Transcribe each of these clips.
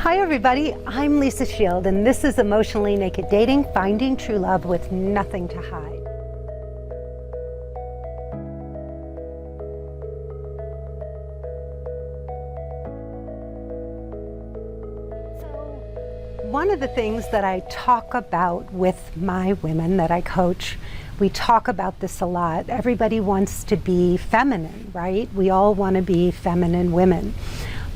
Hi everybody, I'm Lisa Shield and this is Emotionally Naked Dating, Finding True Love with Nothing to Hide. So, one of the things that I talk about with my women that I coach, we talk about this a lot. Everybody wants to be feminine, right? We all want to be feminine women.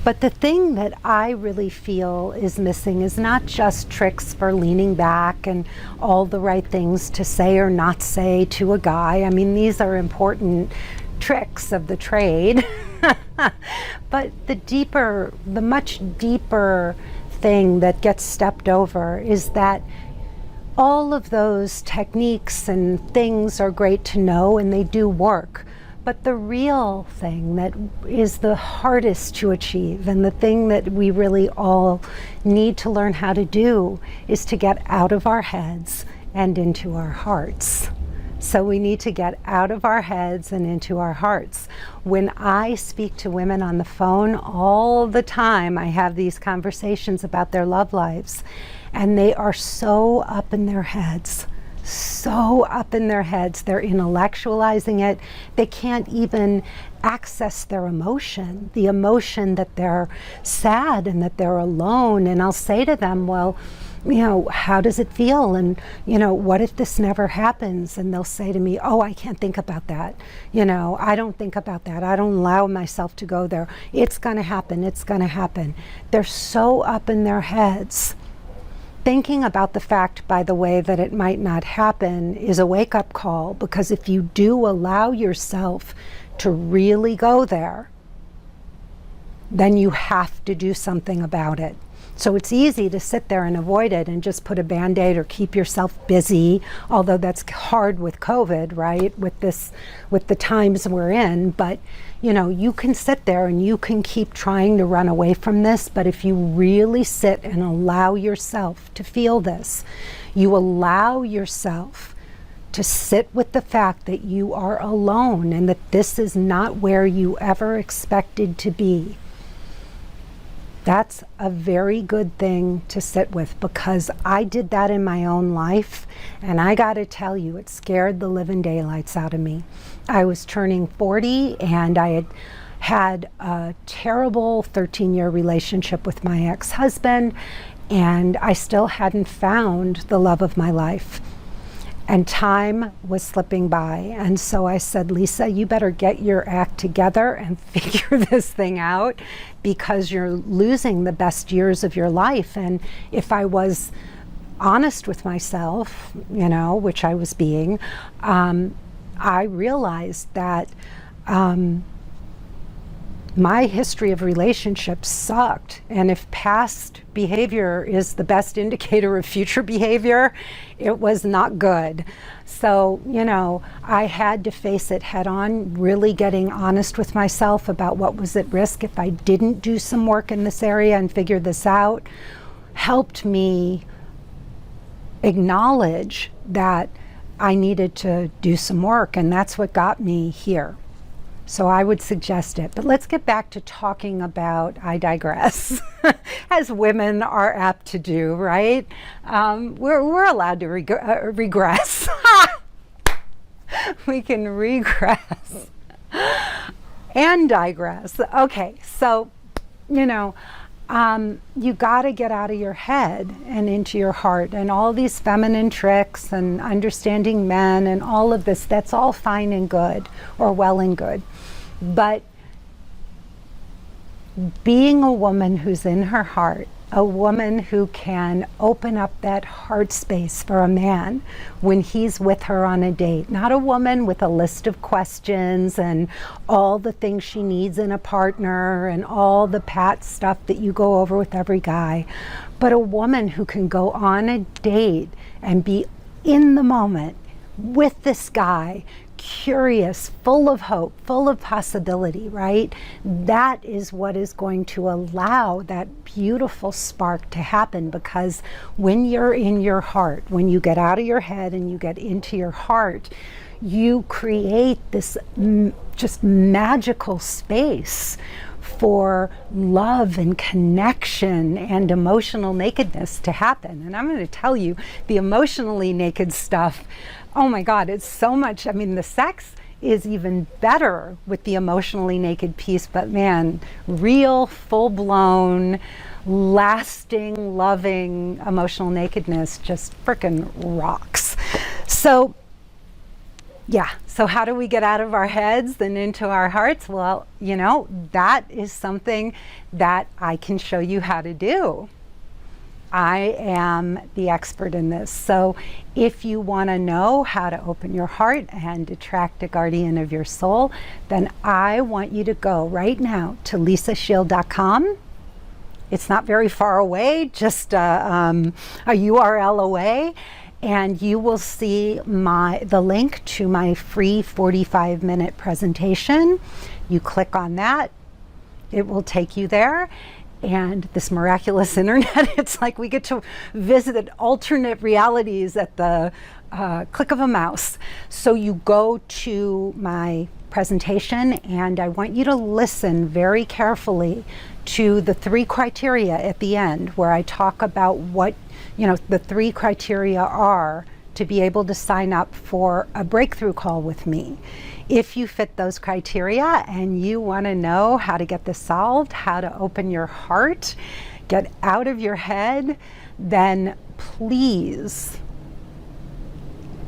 But the thing that I really feel is missing is not just tricks for leaning back and all the right things to say or not say to a guy. I mean, these are important tricks of the trade. But the much deeper thing that gets stepped over is that all of those techniques and things are great to know and they do work. But the real thing that is the hardest to achieve and the thing that we really all need to learn how to do is to get out of our heads and into our hearts. So we need to get out of our heads and into our hearts. When I speak to women on the phone all the time, I have these conversations about their love lives, and they are so up in their heads. So up in their heads, they're intellectualizing it. They can't even access their emotion, the emotion that they're sad and that they're alone. And I'll say to them, well, how does it feel? And, what if this never happens? And they'll say to me, oh, I can't think about that. I don't think about that. I don't allow myself to go there. It's going to happen. It's going to happen. They're so up in their heads. Thinking about the fact, by the way, that it might not happen is a wake-up call, because if you do allow yourself to really go there, then you have to do something about it. So it's easy to sit there and avoid it and just put a Band-Aid or keep yourself busy, although that's hard with COVID, right? With the times we're in. But, you can sit there and you can keep trying to run away from this. But if you really sit and allow yourself to feel this, you allow yourself to sit with the fact that you are alone and that this is not where you ever expected to be. That's a very good thing to sit with, because I did that in my own life, and I got to tell you, it scared the living daylights out of me. I was turning 40, and I had a terrible 13-year relationship with my ex-husband, and I still hadn't found the love of my life. And time was slipping by. And so I said, Lisa, you better get your act together and figure this thing out, because you're losing the best years of your life. And if I was honest with myself, which I was being, I realized that my history of relationships sucked. And if past behavior is the best indicator of future behavior, it was not good. So, I had to face it head on, really getting honest with myself about what was at risk if I didn't do some work in this area and figure this out, helped me acknowledge that I needed to do some work, and that's what got me here. So I would suggest it. But let's get back to talking about, I digress, as women are apt to do, right? We're allowed to regress. We can regress and digress. Okay, so, you got to get out of your head and into your heart, and all these feminine tricks and understanding men and all of this, that's all fine and good, or well and good. But being a woman who's in her heart, a woman who can open up that heart space for a man when he's with her on a date, not a woman with a list of questions and all the things she needs in a partner and all the pat stuff that you go over with every guy, but a woman who can go on a date and be in the moment with this guy, curious, full of hope, full of possibility, right? That is what is going to allow that beautiful spark to happen, because when you're in your heart, when you get out of your head and you get into your heart, you create this just magical space for love and connection and emotional nakedness to happen. And I'm going to tell you, the emotionally naked stuff, oh my God, it's so much. I mean, the sex is even better with the emotionally naked piece, but man, real, full-blown, lasting, loving emotional nakedness just frickin' rocks. So yeah, so how do we get out of our heads and into our hearts? Well, you know, that is something that I can show you how to do. I am the expert in this. So if you want to know how to open your heart and attract a guardian of your soul, then I want you to go right now to lisashield.com. It's not very far away, just a URL away. And you will see the link to my free 45-minute presentation. You click on that, it will take you there. And this miraculous internet, it's like we get to visit alternate realities at the click of a mouse. So you go to my presentation, and I want you to listen very carefully to the 3 criteria at the end, where I talk about what, you know, the 3 criteria are to be able to sign up for a breakthrough call with me. If you fit those criteria and you want to know how to get this solved, how to open your heart, get out of your head, then please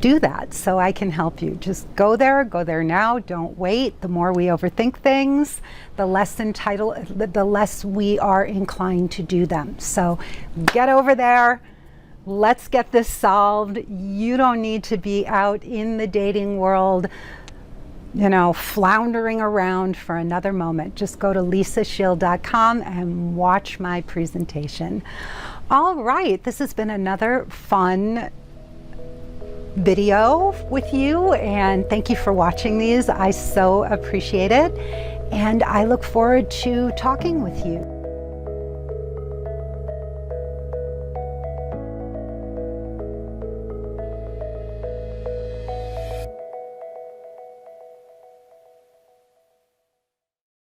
do that so I can help you. Just go there now, don't wait. The more we overthink things, the less we are inclined to do them. So get over there. Let's get this solved. You don't need to be out in the dating world, you know, floundering around for another moment. Just go to lisashield.com and watch my presentation. All right, this has been another fun video with you, and thank you for watching these. I so appreciate it, and I look forward to talking with you.